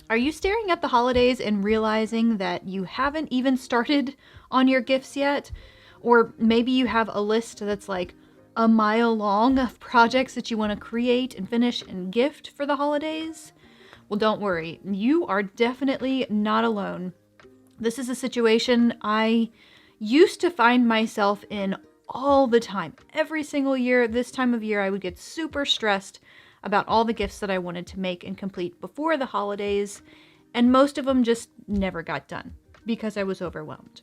Are you staring at the holidays and realizing that you haven't even started on your gifts yet? Or maybe you have a list that's like a mile long of projects that you want to create and finish and gift for the holidays? Well, don't worry, you are definitely not alone. This is a situation I used to find myself in all the time. Every single year, this time of year, I would get super stressed about all the gifts that I wanted to make and complete before the holidays, and most of them just never got done because I was overwhelmed.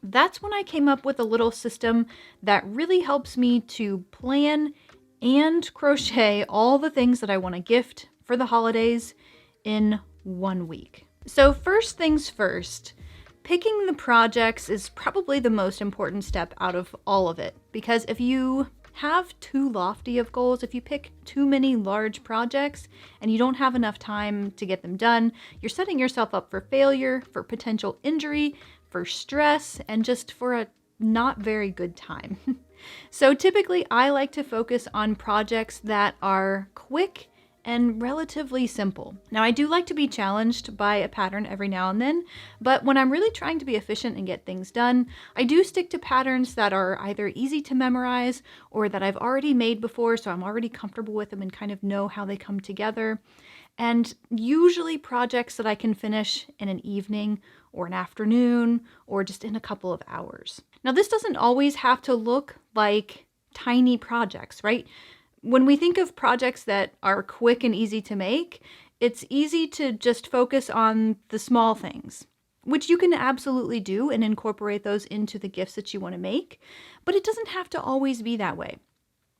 That's when I came up with a little system that really helps me to plan and crochet all the things that I want to gift for the holidays in 1 week. So first things first, picking the projects is probably the most important step out of all of it, because if you have too lofty of goals, if you pick too many large projects and you don't have enough time to get them done, you're setting yourself up for failure, for potential injury, for stress, and just for a not very good time. So typically I like to focus on projects that are quick and relatively simple. Now, I do like to be challenged by a pattern every now and then, but when I'm really trying to be efficient and get things done, I do stick to patterns that are either easy to memorize or that I've already made before, so I'm already comfortable with them and kind of know how they come together. And usually projects that I can finish in an evening or an afternoon or just in a couple of hours. Now, this doesn't always have to look like tiny projects, right? When we think of projects that are quick and easy to make, it's easy to just focus on the small things, which you can absolutely do and incorporate those into the gifts that you want to make, but it doesn't have to always be that way.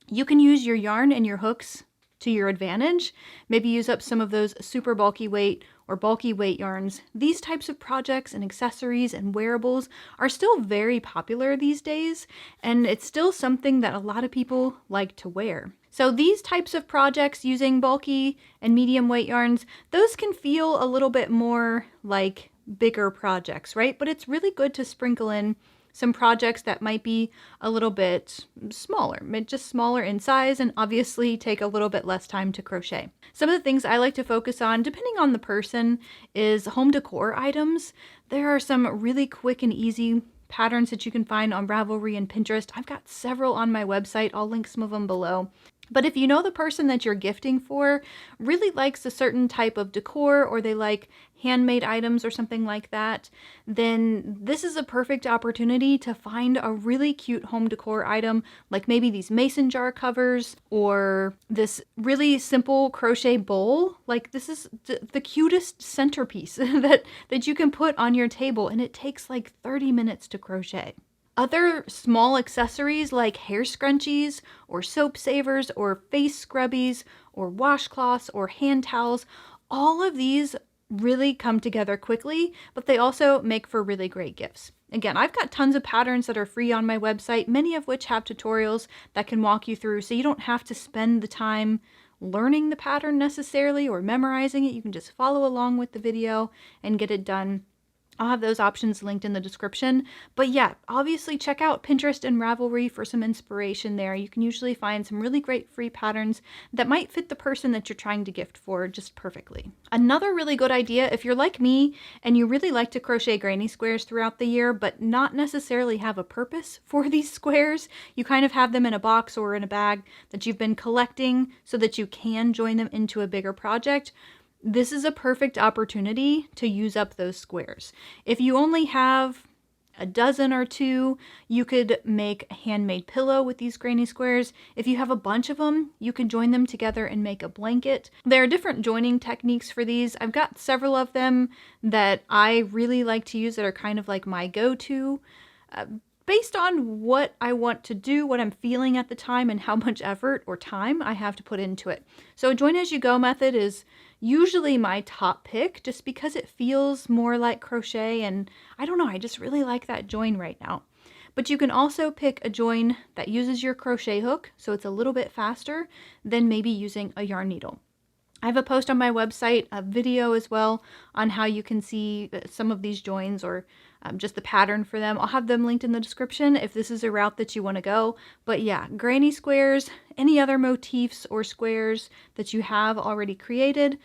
You can use your yarn and your hooks to your advantage. Maybe use up some of those super bulky weight or bulky weight yarns. These types of projects and accessories and wearables are still very popular these days, and it's still something that a lot of people like to wear. So these types of projects using bulky and medium weight yarns, those can feel a little bit more like bigger projects, right? But it's really good to sprinkle in some projects that might be a little bit smaller, just smaller in size, and obviously take a little bit less time to crochet. Some of the things I like to focus on, depending on the person, is home decor items. There are some really quick and easy patterns that you can find on Ravelry and Pinterest. I've got several on my website. I'll link some of them below. But if you know the person that you're gifting for really likes a certain type of decor, or they like handmade items or something like that, then this is a perfect opportunity to find a really cute home decor item, like maybe these mason jar covers or this really simple crochet bowl. Like, this is the cutest centerpiece that you can put on your table, and it takes like 30 minutes to crochet. Other small accessories like hair scrunchies or soap savers or face scrubbies or washcloths or hand towels, all of these really come together quickly, but they also make for really great gifts. Again, I've got tons of patterns that are free on my website, many of which have tutorials that can walk you through, so you don't have to spend the time learning the pattern necessarily or memorizing it. You can just follow along with the video and get it done. I'll have those options linked in the description. But yeah, obviously check out Pinterest and Ravelry for some inspiration there. You can usually find some really great free patterns that might fit the person that you're trying to gift for just perfectly. Another really good idea, if you're like me and you really like to crochet granny squares throughout the year, but not necessarily have a purpose for these squares, you kind of have them in a box or in a bag that you've been collecting so that you can join them into a bigger project, this is a perfect opportunity to use up those squares. If you only have a dozen or two, you could make a handmade pillow with these granny squares. If you have a bunch of them, you can join them together and make a blanket. There are different joining techniques for these. I've got several of them that I really like to use that are kind of like my go-to. Based on what I want to do, what I'm feeling at the time, and how much effort or time I have to put into it. So a join as you go method is usually my top pick just because it feels more like crochet, and I don't know, I just really like that join right now. But you can also pick a join that uses your crochet hook, so it's a little bit faster than maybe using a yarn needle. I have a post on my website, a video as well, on how you can see some of these joins or just the pattern for them. I'll have them linked in the description if this is a route that you want to go. But yeah, granny squares, any other motifs or squares that you have already created,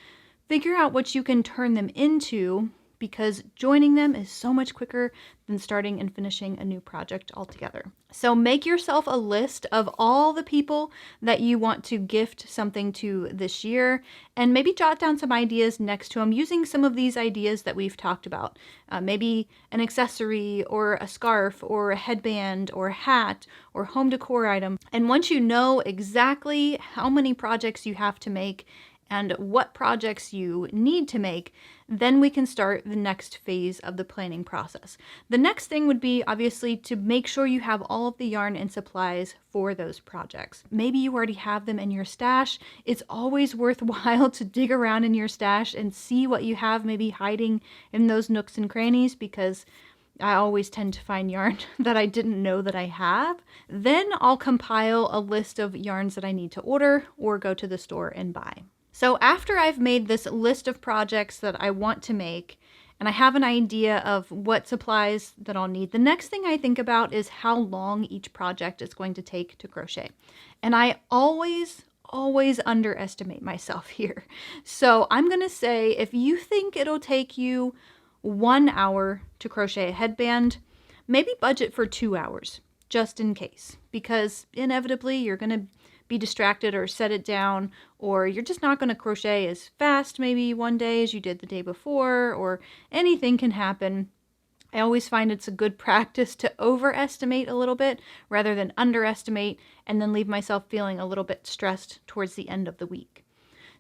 figure out what you can turn them into, because joining them is so much quicker than starting and finishing a new project altogether. So make yourself a list of all the people that you want to gift something to this year, and maybe jot down some ideas next to them using some of these ideas that we've talked about. Maybe an accessory or a scarf or a headband or a hat or home decor item. And once you know exactly how many projects you have to make and what projects you need to make, then we can start the next phase of the planning process. The next thing would be obviously to make sure you have all of the yarn and supplies for those projects. Maybe you already have them in your stash. It's always worthwhile to dig around in your stash and see what you have maybe hiding in those nooks and crannies, because I always tend to find yarn that I didn't know that I have. Then I'll compile a list of yarns that I need to order or go to the store and buy. So after I've made this list of projects that I want to make, and I have an idea of what supplies that I'll need, the next thing I think about is how long each project is going to take to crochet. And I always underestimate myself here. So I'm going to say, if you think it'll take you 1 hour to crochet a headband, maybe budget for 2 hours, just in case, because inevitably you're going to be distracted or set it down, or you're just not going to crochet as fast maybe one day as you did the day before, or anything can happen. I always find it's a good practice to overestimate a little bit rather than underestimate, and then leave myself feeling a little bit stressed towards the end of the week.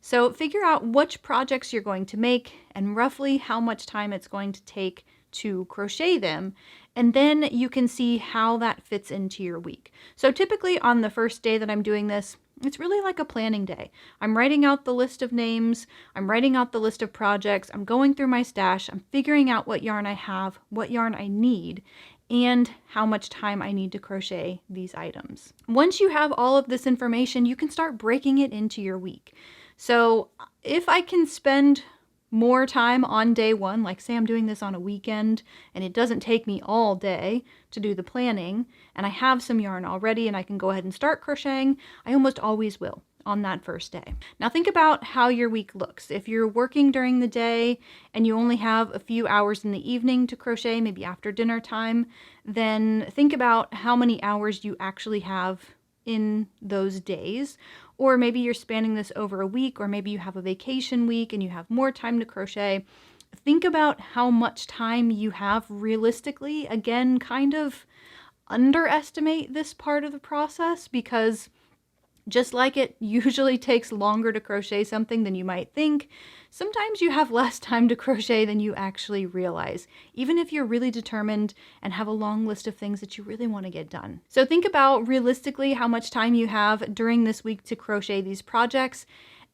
So figure out which projects you're going to make and roughly how much time it's going to take to crochet them, and then you can see how that fits into your week. So typically on the first day that I'm doing this, it's really like a planning day. I'm writing out the list of names, I'm writing out the list of projects, I'm going through my stash, I'm figuring out what yarn I have, what yarn I need, and how much time I need to crochet these items. Once you have all of this information, you can start breaking it into your week. So if I can spend more time on day one, like say I'm doing this on a weekend and it doesn't take me all day to do the planning, and I have some yarn already and I can go ahead and start crocheting, I almost always will on that first day. Now think about how your week looks. If you're working during the day and you only have a few hours in the evening to crochet, maybe after dinner time, then think about how many hours you actually have in those days. Or maybe you're spanning this over a week, or maybe you have a vacation week and you have more time to crochet. Think about how much time you have realistically. Again, kind of underestimate this part of the process, because just like it usually takes longer to crochet something than you might think, sometimes you have less time to crochet than you actually realize, even if you're really determined and have a long list of things that you really want to get done. So think about realistically how much time you have during this week to crochet these projects,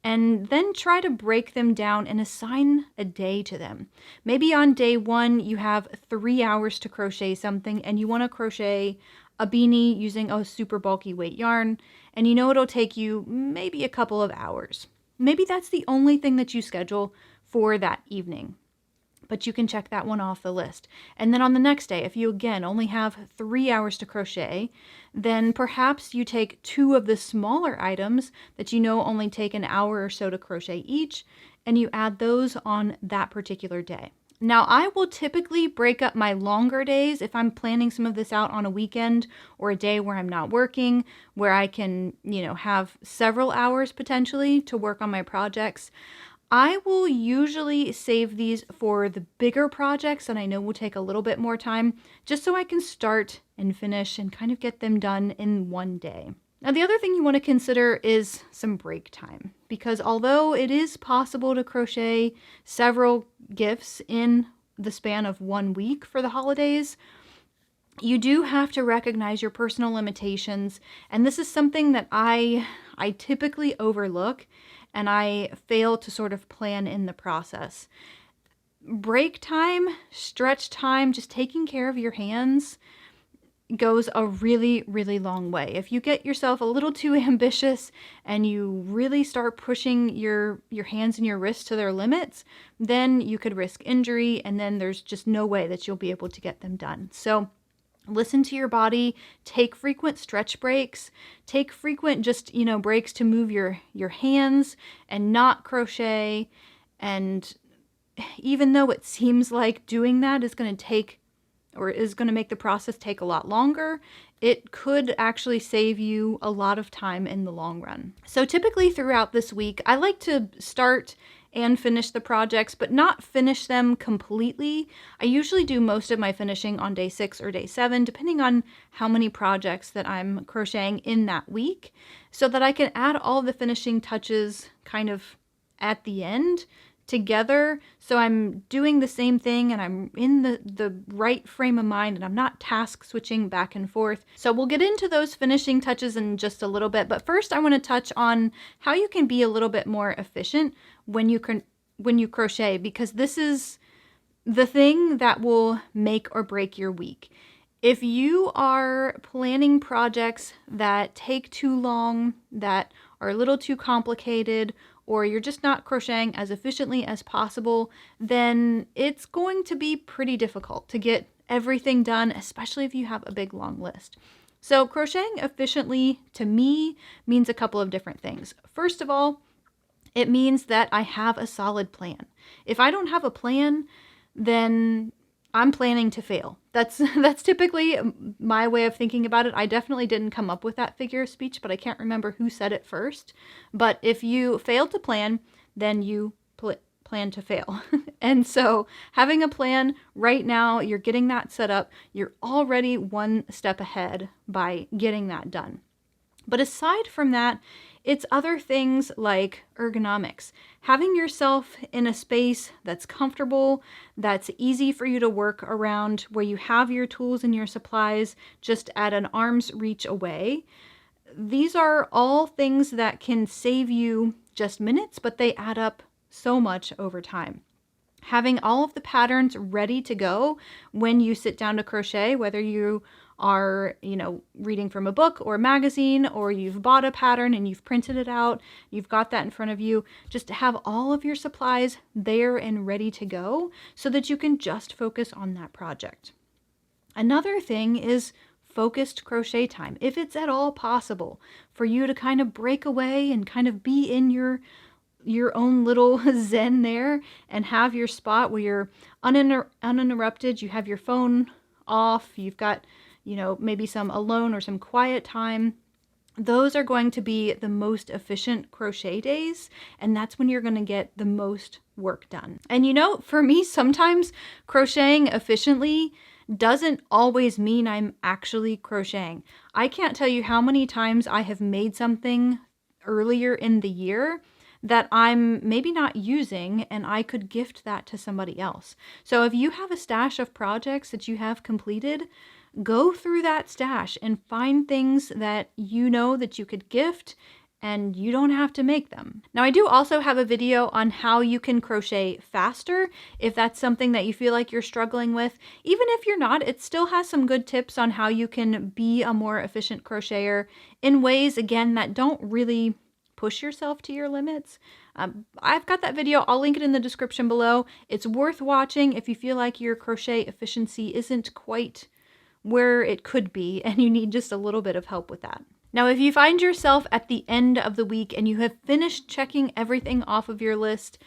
and then try to break them down and assign a day to them. Maybe on day one you have 3 hours to crochet something and you want to crochet a beanie using a super bulky weight yarn, and you know it'll take you maybe a couple of hours. Maybe that's the only thing that you schedule for that evening, but you can check that one off the list. And then on the next day, if you again only have 3 hours to crochet, then perhaps you take 2 of the smaller items that you know only take an hour or so to crochet each, and you add those on that particular day. Now, I will typically break up my longer days if I'm planning some of this out on a weekend or a day where I'm not working, where I can, have several hours potentially to work on my projects. I will usually save these for the bigger projects that I know will take a little bit more time, just so I can start and finish and kind of get them done in one day. Now, the other thing you want to consider is some break time, because although it is possible to crochet several gifts in the span of 1 week for the holidays, you do have to recognize your personal limitations, and this is something that I typically overlook and I fail to sort of plan in the process. Break time, stretch time, just taking care of your hands goes a really, really long way. If you get yourself a little too ambitious and you really start pushing your hands and your wrists to their limits, then you could risk injury, and then there's just no way that you'll be able to get them done. So listen to your body, take frequent stretch breaks, take frequent just, breaks to move your hands and not crochet, And even though it seems like doing that is going to take, or is going to make the process take a lot longer, it could actually save you a lot of time in the long run. So typically throughout this week, I like to start and finish the projects, but not finish them completely. I usually do most of my finishing on day 6 or day 7, depending on how many projects that I'm crocheting in that week, so that I can add all the finishing touches kind of at the end together, so I'm doing the same thing and I'm in the right frame of mind and I'm not task switching back and forth. So we'll get into those finishing touches in just a little bit, but first I want to touch on how you can be a little bit more efficient when you crochet, because this is the thing that will make or break your week. If you are planning projects that take too long, that are a little too complicated, or you're just not crocheting as efficiently as possible, then it's going to be pretty difficult to get everything done, especially if you have a big long list. So crocheting efficiently to me means a couple of different things. First of all, it means that I have a solid plan. If I don't have a plan, then I'm planning to fail. That's typically my way of thinking about it. I definitely didn't come up with that figure of speech, but I can't remember who said it first. But if you fail to plan, then you plan to fail. And so having a plan right now, you're getting that set up. You're already one step ahead by getting that done. But aside from that, it's other things like ergonomics. Having yourself in a space that's comfortable, that's easy for you to work around, where you have your tools and your supplies just at an arm's reach away. These are all things that can save you just minutes, but they add up so much over time. Having all of the patterns ready to go when you sit down to crochet, whether you are, reading from a book or a magazine, or you've bought a pattern and you've printed it out, you've got that in front of you, just to have all of your supplies there and ready to go so that you can just focus on that project. Another thing is focused crochet time. If it's at all possible for you to kind of break away and kind of be in your own little zen there and have your spot where you're uninterrupted, you have your phone off, you've got maybe some alone or some quiet time, those are going to be the most efficient crochet days, and that's when you're going to get the most work done. And for me, sometimes crocheting efficiently doesn't always mean I'm actually crocheting. I can't tell you how many times I have made something earlier in the year that I'm maybe not using, and I could gift that to somebody else. So if you have a stash of projects that you have completed, go through that stash and find things that that you could gift, and you don't have to make them. Now, I do also have a video on how you can crochet faster if that's something that you feel like you're struggling with. Even if you're not, it still has some good tips on how you can be a more efficient crocheter in ways, again, that don't really push yourself to your limits. I've got that video. I'll link it in the description below. It's worth watching if you feel like your crochet efficiency isn't quite where it could be and you need just a little bit of help with that. Now, if you find yourself at the end of the week and you have finished checking everything off of your list,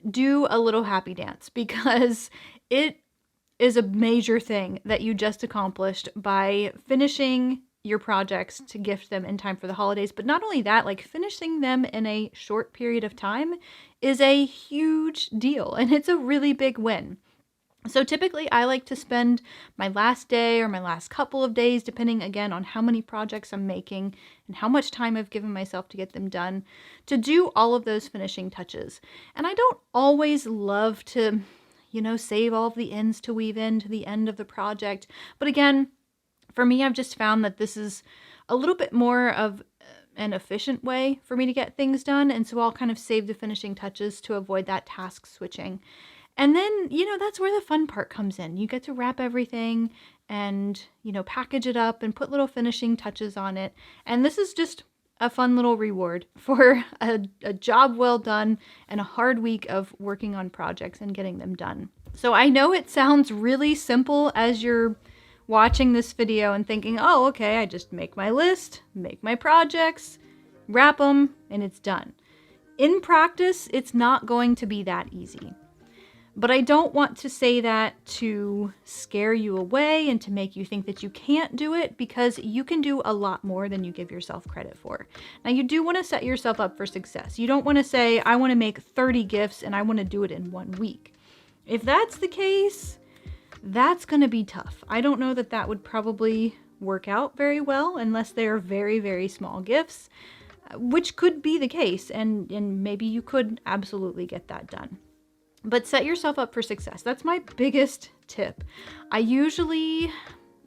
do a little happy dance, because it is a major thing that you just accomplished by finishing your projects to gift them in time for the holidays. But not only that, like finishing them in a short period of time is a huge deal, and it's a really big win. So typically I like to spend my last day or my last couple of days, depending again on how many projects I'm making and how much time I've given myself to get them done, to do all of those finishing touches. And I don't always love to, save all of the ends to weave in to the end of the project. But again, for me, I've just found that this is a little bit more of an efficient way for me to get things done. And so I'll kind of save the finishing touches to avoid that task switching. And then, that's where the fun part comes in. You get to wrap everything and, package it up and put little finishing touches on it. And this is just a fun little reward for a job well done and a hard week of working on projects and getting them done. So I know it sounds really simple as you're watching this video and thinking, oh, okay, I just make my list, make my projects, wrap them, and it's done. In practice, it's not going to be that easy. But I don't want to say that to scare you away and to make you think that you can't do it, because you can do a lot more than you give yourself credit for. Now, you do want to set yourself up for success. You don't want to say, I want to make 30 gifts and I want to do it in 1 week. If that's the case, that's going to be tough. I don't know that that would probably work out very well unless they are very, very small gifts, which could be the case. And maybe you could absolutely get that done. But set yourself up for success. That's my biggest tip. I usually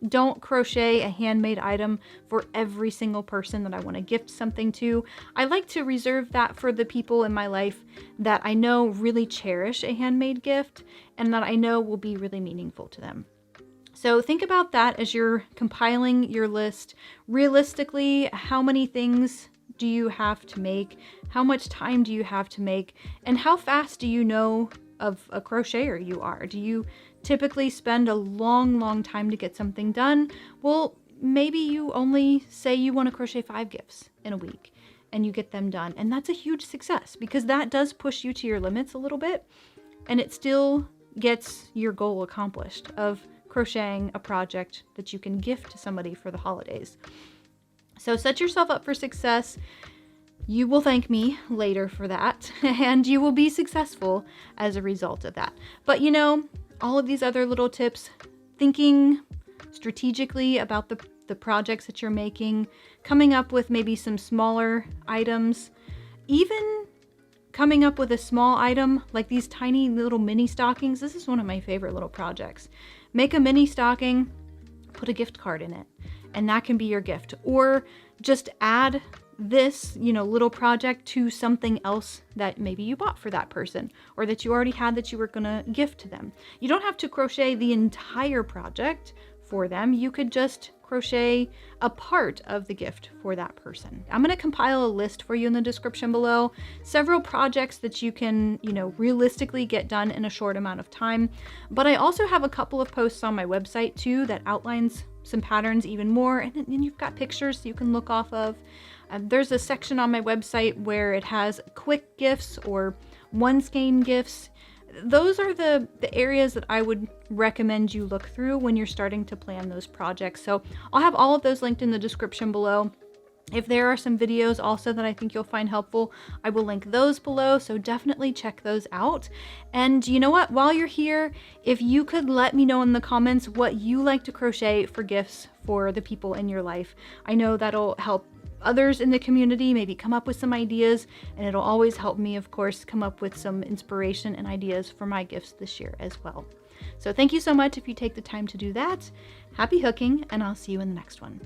don't crochet a handmade item for every single person that I want to gift something to. I like to reserve that for the people in my life that I know really cherish a handmade gift and that I know will be really meaningful to them. So think about that as you're compiling your list. Realistically, how many things do you have to make? How much time do you have to make? And how fast do you know of a crocheter you are? Do you typically spend a long time to get something done? Well, maybe you only say you want to crochet 5 gifts in a week and you get them done. And that's a huge success, because that does push you to your limits a little bit, and it still gets your goal accomplished of crocheting a project that you can gift to somebody for the holidays. So set yourself up for success. You will thank me later for that, and you will be successful as a result of that. But you know, all of these other little tips, thinking strategically about the projects that you're making, coming up with maybe some smaller items, even coming up with a small item like these tiny little mini stockings. This is one of my favorite little projects. Make a mini stocking, put a gift card in it, and that can be your gift. Or just add this, little project to something else that maybe you bought for that person, or that you already had that you were gonna gift to them. You don't have to crochet the entire project for them. You could just crochet a part of the gift for that person. I'm gonna compile a list for you in the description below. Several projects that you can, realistically get done in a short amount of time. But I also have a couple of posts on my website too that outlines some patterns even more, and then you've got pictures you can look off of. There's a section on my website where it has quick gifts or one skein gifts. Those are the areas that I would recommend you look through when you're starting to plan those projects. So I'll have all of those linked in the description below. If there are some videos also that I think you'll find helpful, I will link those below, so definitely check those out. And you know what, while you're here, if you could let me know in the comments what you like to crochet for gifts for the people in your life. I know that'll help others in the community maybe come up with some ideas, and it'll always help me, of course, come up with some inspiration and ideas for my gifts this year as well. So thank you so much if you take the time to do that. Happy hooking, and I'll see you in the next one.